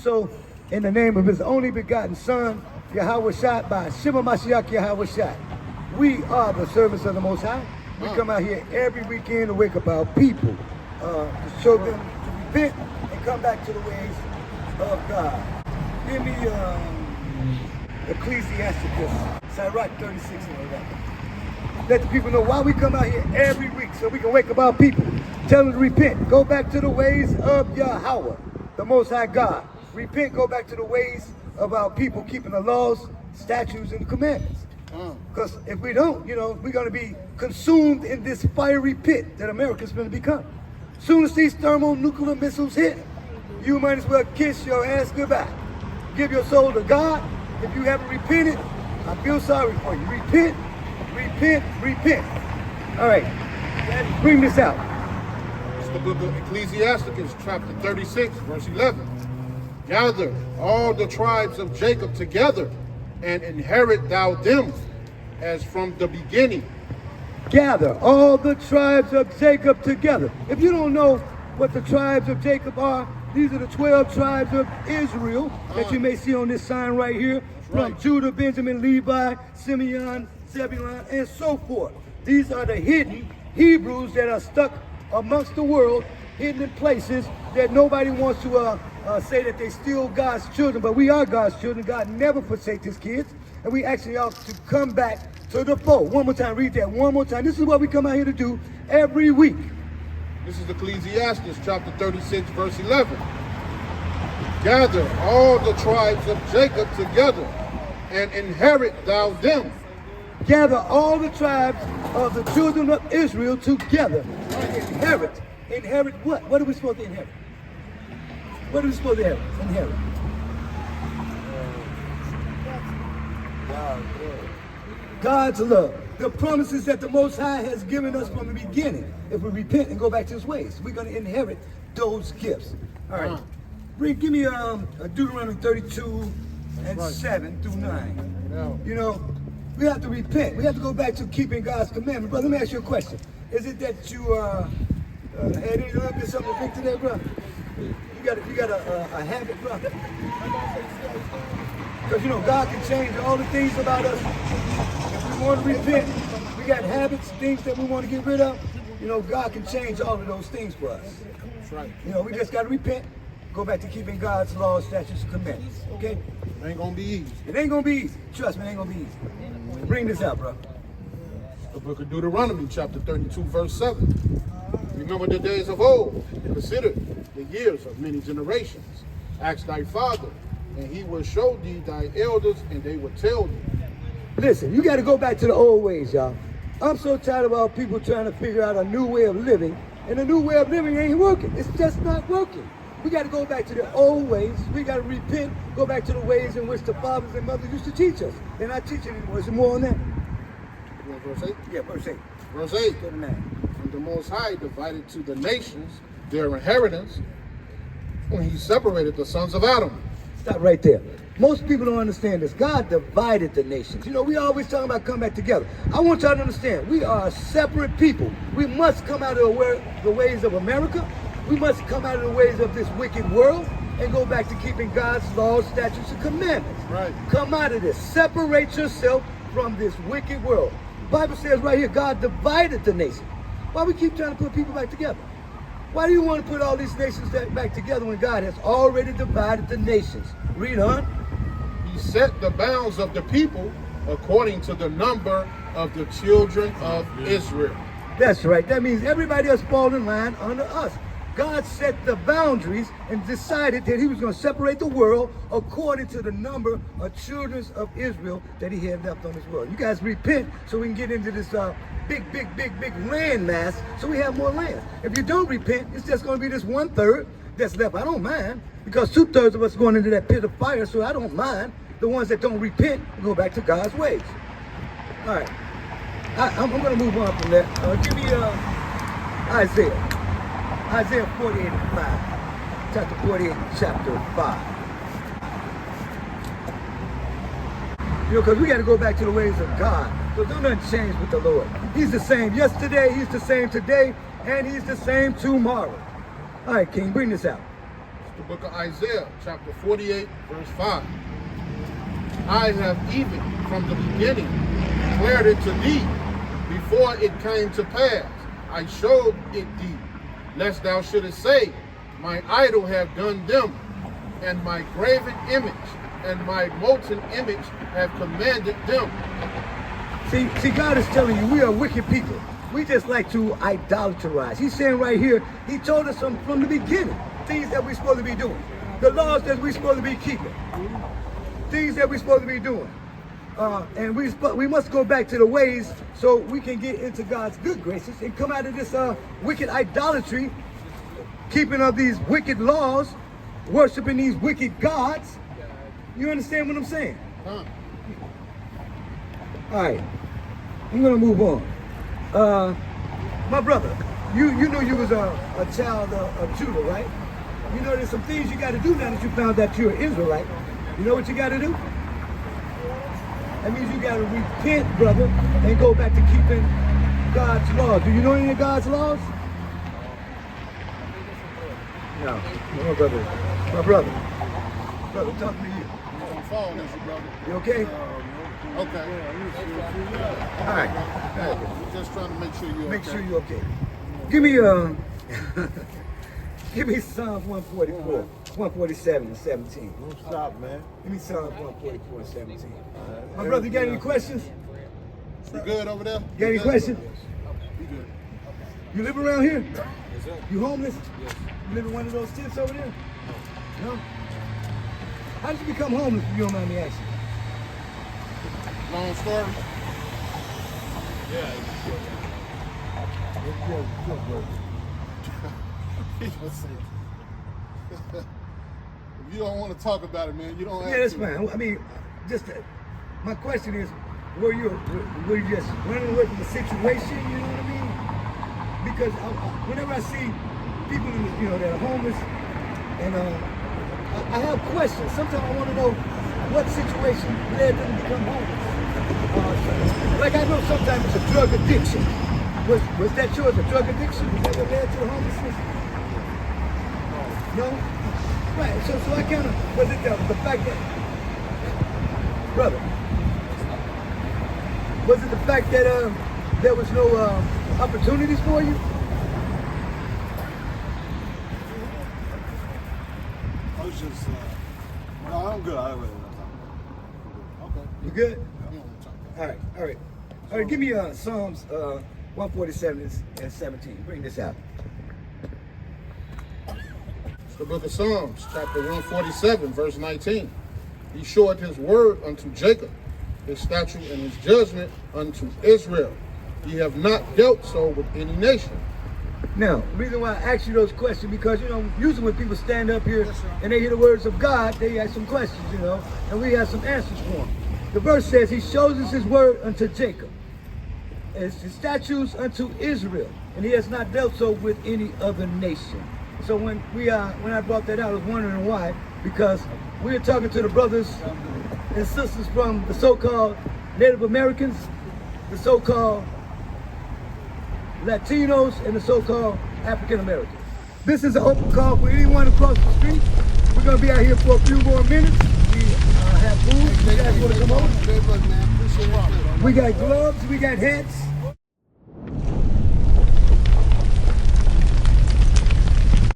so in the name of his only begotten Son, Yahweh Shai, by Shema Mashiach Yahweh Shai. We are the servants of the Most High. We come out here every weekend to wake up our people, to show them to repent and come back to the ways of God. Give me Ecclesiasticus, Sirach 36 and 11. Let the people know why we come out here every week, so we can wake up our people. Tell them to repent. Go back to the ways of Yahweh, the Most High God. Repent, go back to the ways of our people, keeping the laws, statutes, and commandments. Because if we don't, you know, we're going to be consumed in this fiery pit that America's going to become. Soon as these thermonuclear missiles hit, you might as well kiss your ass goodbye. Give your soul to God. If you haven't repented, I feel sorry for you. Repent, repent, repent. All right, bring this out. It's the book of Ecclesiasticus, chapter 36, verse 11. Gather all the tribes of Jacob together, and inherit thou them as from the beginning. Gather all the tribes of Jacob together. If you don't know what the tribes of Jacob are, these are the 12 tribes of Israel that you may see on this sign right here. From Judah, Benjamin, Levi, Simeon, Zebulun, and so forth. These are the hidden Hebrews that are stuck amongst the world, hidden in places that nobody wants to say that they still God's children, but we are God's children. God never forsakes his kids, and we actually ought to come back to the fold. One more time, read that one more time. This is what we come out here to do every week. This is Ecclesiastes chapter 36, verse 11. Gather all the tribes of Jacob together, and inherit thou them. Gather all the tribes of the children of Israel together and inherit. Inherit what? What are we supposed to inherit? What are we supposed to inherit? God's love. The promises that the Most High has given us from the beginning. If we repent and go back to his ways, we're going to inherit those gifts. All right. Give me Deuteronomy 32 and 7 through 9. You know, we have to repent. We have to go back to keeping God's commandments. Brother, let me ask you a question. Is it that you had any little bit something to drink today, bro? You got a habit, bro? Because, you know, God can change all the things about us. If we want to repent, we got habits, things that we want to get rid of. You know, God can change all of those things for us. That's right. You know, we just got to repent, go back to keeping God's laws, statutes, and commandments. Okay? It ain't going to be easy. It ain't going to be easy. Trust me, it ain't going to be easy. Bring this out, bro. The book of Deuteronomy, chapter 32, verse 7. Remember the days of old, consider the years of many generations. Ask thy father, and he will show thee thy elders, and they will tell thee. Listen, you got to go back to the old ways, y'all. I'm so tired of all people trying to figure out a new way of living, and the new way of living ain't working. It's just not working. We got to go back to the old ways. We got to repent, go back to the ways in which the fathers and mothers used to teach us. They're not teaching anymore. Is there more on that? You want verse 8? Yeah, verse 8. Verse 8. Go to 9. And the Most High divided to the nations their inheritance when he separated the sons of Adam. Stop right there. Most people don't understand this. God divided the nations. You know, we always talking about come back together. I want y'all to understand, we are a separate people. We must come out of the ways of America. We must come out of the ways of this wicked world and go back to keeping God's laws, statutes, and commandments. Right. Come out of this. Separate yourself from this wicked world. The Bible says right here, God divided the nation. Why we keep trying to put people back together? Why do you want to put all these nations back together when God has already divided the nations? Read on. He set the bounds of the people according to the number of the children of Israel. That's right. That means everybody else fall in line under us. God set the boundaries and decided that he was going to separate the world according to the number of children of Israel that he had left on this world. You guys repent so we can get into this big land mass so we have more land. If you don't repent, it's just going to be this 1/3 that's left. I don't mind because 2/3 of us going into that pit of fire, so I don't mind. The ones that don't repent go back to God's ways. All right. I'm going to move on from that. Give me Isaiah. Isaiah 48 and 5. Chapter 48, chapter 5. You know, because we got to go back to the ways of God. So don't nothing change with the Lord. He's the same yesterday, he's the same today, and he's the same tomorrow. All right, King, bring this out. the book of Isaiah, chapter 48, verse 5. I have even from the beginning declared it to thee before it came to pass. I showed it thee, lest thou shouldest say, my idol have done them, and my graven image and my molten image have commanded them. See, God is telling you we are wicked people. We just like to idolatrize. He's saying right here, he told us from the beginning, things that we're supposed to be doing. The laws that we're supposed to be keeping. Things that we're supposed to be doing. And we must go back to the ways so we can get into God's good graces and come out of this wicked idolatry, keeping of these wicked laws, worshiping these wicked gods. You understand what I'm saying? Huh. All right, I'm gonna move on. My brother, you knew you was a child of Judah, right? You know there's some things you got to do now that you found that you're an Israelite. You know what you got to do? That means you got to repent, brother, and go back to keeping God's laws. Do you know any of God's laws? No, my brother. My brother. Brother, talk to you. You don't fall, is it, brother? You okay? Okay. All right. Just trying to make sure you're Make okay. sure you're okay. Give me Psalms 144, 147 and 17. Don't stop, man. Give me Psalms 144 and 17. My brother, you got any questions? You good over there? You got any questions? You good. You live around here? Yes, sir. You homeless? Yes. You live in one of those tents over there? No? How did you become homeless if you don't mind me asking? Long story? Yeah. If you don't want to talk about it, man, you don't have Yeah, that's to. fine. I mean, my question is, were you just running away from the situation? You know what I mean? Because whenever I see people, that are homeless, and I have questions. Sometimes I want to know what situation led them to become homeless. Like I know sometimes it's a drug addiction. Was that yours, a drug addiction? Was that what led to the homelessness? No? Right, so I kind of, was it the fact that, brother, was it the fact that there was no opportunities for you? I was just, no, I'm good. I really Okay. You good? You don't want to talk about All right. All right, give me Psalms 147 and 17. Bring this out. It's the book of Psalms, chapter 147, verse 19. He showed his word unto Jacob, his statute and his judgment unto Israel. Ye have not dealt so with any nation. Now, the reason why I ask you those questions, because, usually when people stand up here and they hear the words of God, they ask some questions, and we have some answers for them. The verse says, he shows us his word unto Jacob, his statutes unto Israel, and he has not dealt so with any other nation. So when I brought that out, I was wondering why, because we are talking to the brothers and sisters from the so-called Native Americans, the so-called Latinos, and the so-called African Americans. This is an open call for anyone across the street. We're going to be out here for a few more minutes. We have food. You guys want to come over? Man, appreciate it. We got gloves. We got hats.